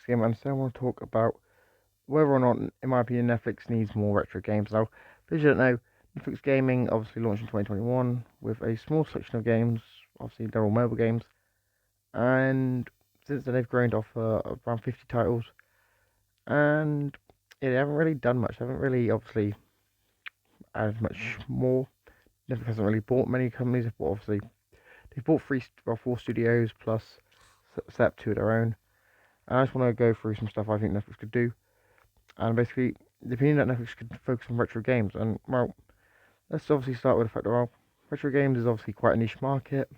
Game, and today I want to talk about whether or not, in my opinion, Netflix needs more retro games. Now, as you don't know, Netflix Gaming obviously launched in 2021 with a small selection of games. Obviously, they're all mobile games, and since then they've grown to offer around 50 titles, and yeah, they haven't really done much. They haven't really, obviously, added much more. Netflix hasn't really bought many companies. They've bought four studios plus set up two of their own. And I just want to go through some stuff I think Netflix could do. And basically, the opinion that Netflix could focus on retro games. And, well, let's obviously start with the fact that, well, retro games is obviously quite a niche market.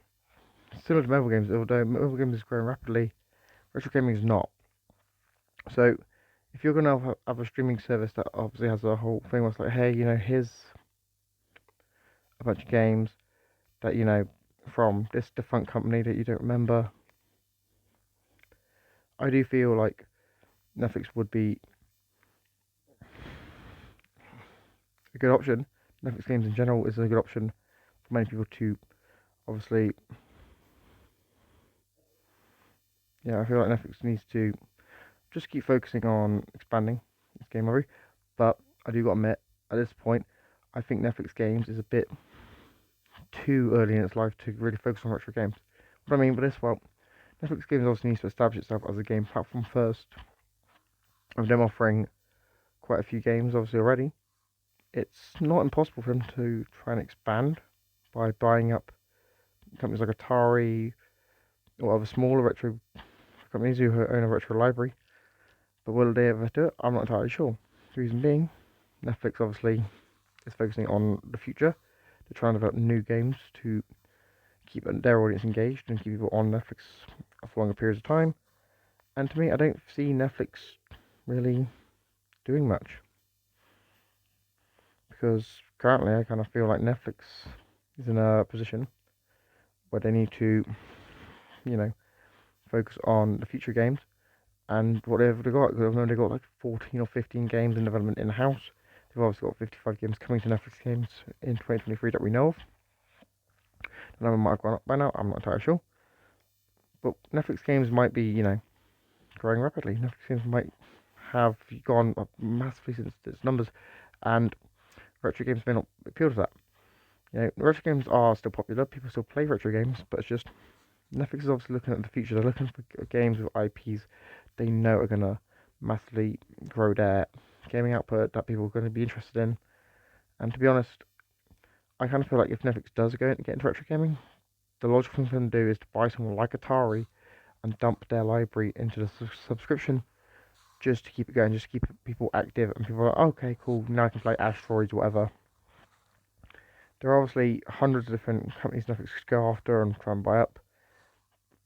Similar to mobile games, although mobile games is growing rapidly, retro gaming is not. So, if you're going to have a streaming service that obviously has a whole thing where it's like, hey, here's a bunch of games that, from this defunct company that you don't remember, I do feel like Netflix would be a good option. Netflix games in general is a good option for many people to obviously. Yeah, I feel like Netflix needs to just keep focusing on expanding its game library. But I do got to admit, at this point, I think Netflix games is a bit too early in its life to really focus on retro games. What I mean by this, well, Netflix games also needs to establish itself as a game platform first. With them offering quite a few games, obviously already, it's not impossible for them to try and expand by buying up companies like Atari or other smaller retro companies who own a retro library. But will they ever do it? I'm not entirely sure. The reason being, Netflix obviously is focusing on the future. They're trying to develop new games to keep their audience engaged and keep people on Netflix for longer periods of time. And to me, I don't see Netflix really doing much. Because currently, I kind of feel like Netflix is in a position where they need to, you know, focus on the future games and whatever they got. Because they've got like 14 or 15 games in development in house. They've obviously got 55 games coming to Netflix games in 2023 that we know of. The number might have gone up by now, I'm not entirely sure. But Netflix games might be, growing rapidly. Netflix games might have gone up massively since its numbers, and retro games may not appeal to that. Retro games are still popular, people still play retro games, but it's just Netflix is obviously looking at the future. They're looking for games with IPs they know are going to massively grow their gaming output that people are going to be interested in. And to be honest, I kind of feel like if Netflix does get into retro gaming, the logical thing for them to do is to buy someone like Atari and dump their library into the subscription just to keep it going, just to keep people active. And people are like, okay, cool, now I can play Asteroids, whatever. There are obviously hundreds of different companies Netflix could go after and try and buy up.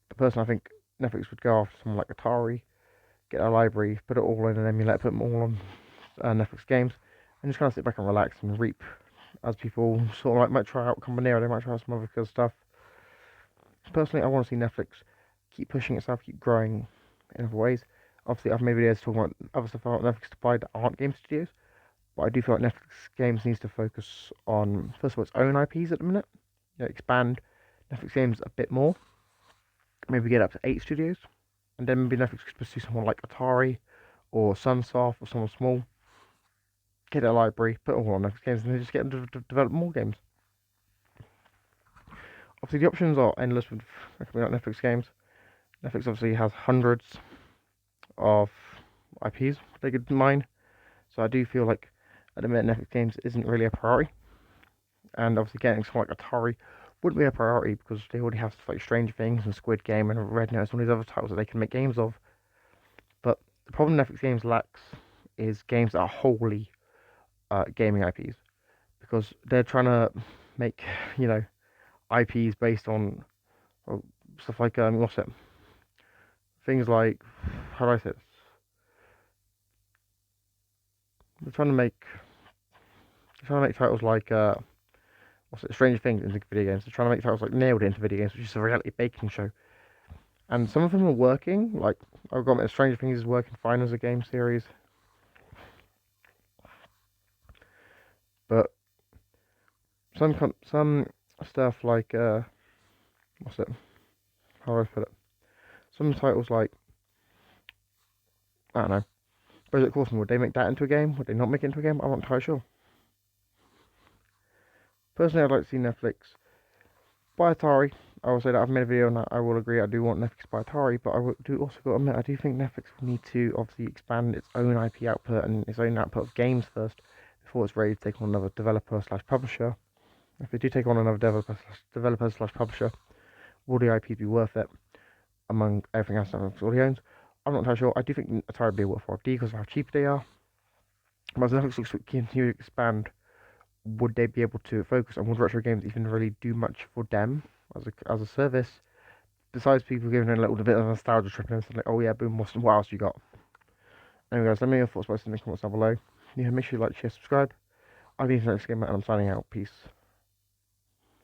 But personally, I think Netflix would go after someone like Atari, get a library, put it all in an emulator, put them all on Netflix games, and just kind of sit back and relax and reap as people sort of like might try out Combinero, they might try out some other good stuff. Personally, I want to see Netflix keep pushing itself, keep growing in other ways. Obviously, I've made videos talking about other stuff I want Netflix to buy that aren't game studios, but I do feel like Netflix Games needs to focus on, first of all, its own IPs at the minute. Expand Netflix Games a bit more. Maybe get up to 8 studios, and then maybe Netflix could pursue someone like Atari or Sunsoft or someone small. Get a library, put it all on Netflix Games, and then just get them to develop more games. Obviously, the options are endless with a company like Netflix Games. Netflix obviously has hundreds of IPs they could mine, so I do feel like at the minute Netflix Games isn't really a priority, and obviously getting someone like Atari wouldn't be a priority because they already have stuff like Stranger Things and Squid Game and Red Notice, one of these other titles that they can make games of. But the problem Netflix Games lacks is games that are wholly gaming IPs, because they're trying to make IPs based on stuff like what's it? Things like, how do I say this? They're trying to make titles like what's it? Stranger Things into video games. They're trying to make titles like Nailed It into video games, which is a reality baking show. And some of them are working. Like I've got Stranger Things is working fine as a game series, but some stuff like what's it? How do I put it? Some titles like I don't know. BoJack Horseman, would they make that into a game? Would they not make it into a game? I'm not entirely sure. Personally, I'd like to see Netflix buy Atari. I will say that I've made a video on that. I will agree. I do want Netflix to buy Atari, but do also got to admit I do think Netflix will need to obviously expand its own IP output and its own output of games first before it's ready to take on another developer slash publisher. If they do take on another developer slash publisher, will the IP be worth it among everything else that Netflix already owns? I'm not entirely sure. I do think Atari would be worthwhile because of how cheap they are. But as Netflix looks to continue to expand, would they be able to focus on would retro games even really do much for them as a service? Besides people giving it a little bit of a nostalgia trip and like, oh yeah, boom, what else you got? Anyway, guys, let me know your thoughts about this in the comments down below. Yeah, make sure you like, share, subscribe. I'll be in the next game and I'm signing out. Peace.